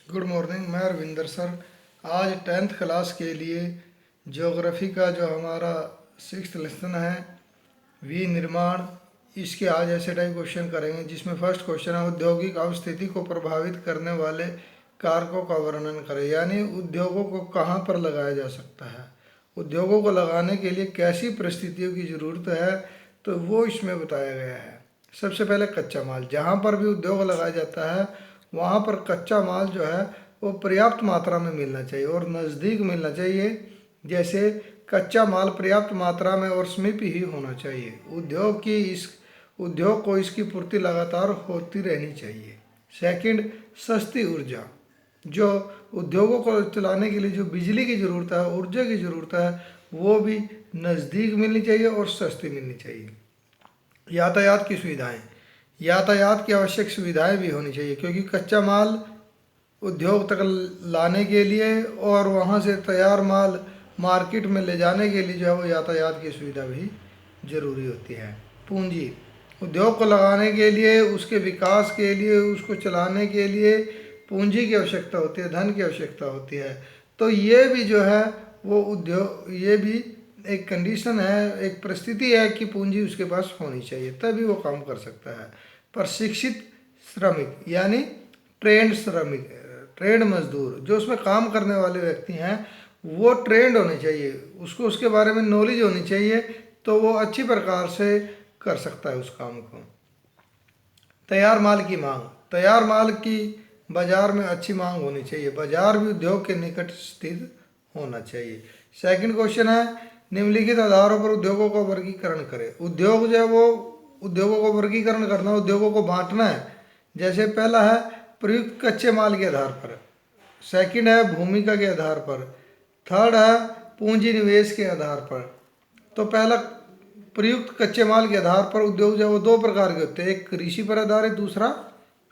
Good morning. मैं Ravinder sir. आज 10th class के लिए ज्योग्राफी का जो हमारा 6th लेसन है विनिर्माण, इसके आज ऐसे टाइप क्वेश्चन करेंगे जिसमें फर्स्ट क्वेश्चन है औद्योगिक अवस्थिति को प्रभावित करने वाले कारकों का वर्णन करें। यानी उद्योगों को कहाँ पर लगाया जा सकता है, उद्योगों को लगाने के लिए कैसी परिस्थितियों की ज़रूरत है, तो वो इसमें बताया गया है। सबसे पहले कच्चा माल, जहाँ पर भी उद्योग लगाया जाता है वहाँ पर कच्चा माल जो है वो पर्याप्त मात्रा में मिलना चाहिए और नज़दीक मिलना चाहिए। जैसे कच्चा माल पर्याप्त मात्रा में और समीप ही होना चाहिए। उद्योग को इसकी पूर्ति लगातार होती रहनी चाहिए। सेकंड, सस्ती ऊर्जा, जो उद्योगों को चलाने के लिए जो बिजली की ज़रूरत है, ऊर्जा की ज़रूरत है, वो भी नज़दीक मिलनी चाहिए और सस्ती मिलनी चाहिए। यातायात की सुविधाएं, यातायात की आवश्यक सुविधाएं भी होनी चाहिए, क्योंकि कच्चा माल उद्योग तक लाने के लिए और वहाँ से तैयार माल मार्केट में ले जाने के लिए जो है वो यातायात की सुविधा भी ज़रूरी होती है। पूंजी, उद्योग को लगाने के लिए, उसके विकास के लिए, उसको चलाने के लिए पूंजी की आवश्यकता होती है, धन की आवश्यकता होती है। तो ये भी जो है वो उद्योग, ये भी एक कंडीशन है, एक परिस्थिति है कि पूंजी उसके पास होनी चाहिए, तभी वो काम कर सकता है। प्रशिक्षित श्रमिक यानी ट्रेंड श्रमिक, ट्रेंड मजदूर, जो उसमें काम करने वाले व्यक्ति हैं वो ट्रेंड होने चाहिए, उसको उसके बारे में नॉलेज होनी चाहिए, तो वो अच्छी प्रकार से कर सकता है उस काम को। तैयार माल की मांग, तैयार माल की बाजार में अच्छी मांग होनी चाहिए, बाजार भी उद्योग के निकट स्थित होना चाहिए। सेकंड क्वेश्चन है निम्नलिखित आधारों पर उद्योगों का वर्गीकरण करें। उद्योग जो है वो उद्योगों को वर्गीकरण करना, उद्योगों को बांटना है। जैसे पहला है प्रयुक्त कच्चे माल के आधार पर, सेकंड है भूमिका के आधार पर, थर्ड है पूंजी निवेश के आधार पर। तो पहला प्रयुक्त कच्चे माल के आधार पर उद्योग जो है वो दो प्रकार के होते हैं, एक कृषि पर आधारित, दूसरा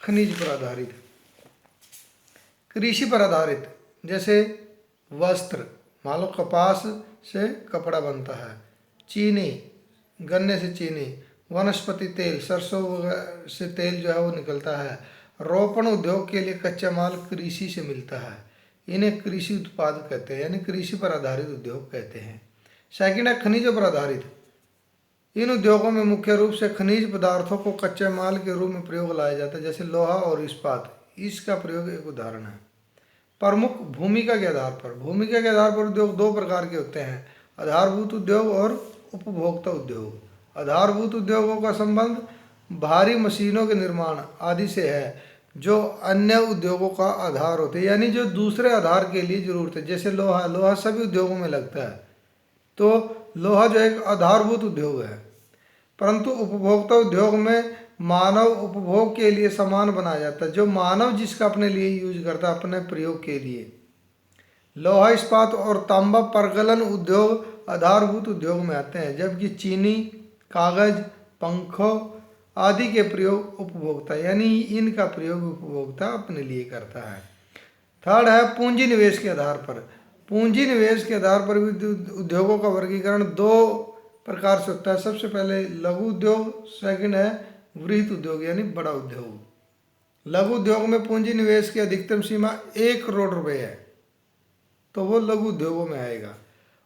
खनिज पर आधारित। कृषि पर आधारित जैसे वस्त्र, मान लो कपास से कपड़ा बनता है, चीनी, गन्ने से चीनी, वनस्पति तेल, सरसों से तेल जो है वो निकलता है। रोपण उद्योग के लिए कच्चा माल कृषि से मिलता है, इन्हें कृषि उत्पाद कहते हैं, यानी कृषि पर आधारित उद्योग कहते हैं। सेकंड है खनिजों पर आधारित। इन उद्योगों में मुख्य रूप से खनिज पदार्थों को कच्चे माल के रूप में प्रयोग लाया जाता है, जैसे लोहा और इस्पात, इसका प्रयोग एक उदाहरण है। प्रमुख भूमिका के आधार पर, भूमिका के आधार पर उद्योग दो प्रकार के होते हैं, आधारभूत उद्योग और उपभोक्ता उद्योग। आधारभूत उद्योगों का संबंध भारी मशीनों के निर्माण आदि से है, जो अन्य उद्योगों का आधार होते हैं, यानी जो दूसरे आधार के लिए जरूरत है। जैसे लोहा, लोहा सभी उद्योगों में लगता है, तो लोहा जो एक आधारभूत उद्योग है। परंतु उपभोक्ता उद्योग में मानव उपभोग के लिए सामान बनाया जाता है, जो मानव जिसका अपने लिए यूज करता है, अपने प्रयोग के लिए। लोहा, इस्पात और तांबा प्रगलन उद्योग आधारभूत उद्योग में आते हैं, जबकि चीनी, कागज, पंखों आदि के प्रयोग उपभोक्ता, यानी इनका प्रयोग उपभोक्ता अपने लिए करता है। थर्ड है पूंजी निवेश के आधार पर। पूंजी निवेश के आधार पर भी उद्योगों का वर्गीकरण दो प्रकार से होता है। सबसे पहले लघु उद्योग, सेकंड है वृहत उद्योग यानी बड़ा उद्योग। लघु उद्योग में पूंजी निवेश की अधिकतम सीमा 1 करोड़ रुपए है, तो वो लघु उद्योगों में आएगा,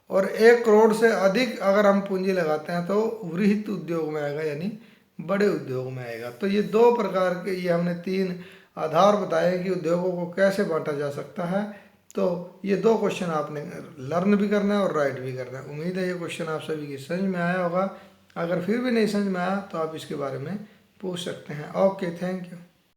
और 1 करोड़ से अधिक अगर हम पूंजी लगाते हैं तो वृहत उद्योग में आएगा, यानी बड़े उद्योग में आएगा। तो ये दो प्रकार के, ये हमने 3 आधार बताए कि उद्योगों को कैसे बांटा जा सकता है। तो ये 2 क्वेश्चन आपने लर्न भी करना है और राइट भी करना है। उम्मीद है ये क्वेश्चन आप सभी की समझ में आया होगा। अगर फिर भी नहीं समझ में आया तो आप इसके बारे में पूछ सकते हैं। Okay, thank you.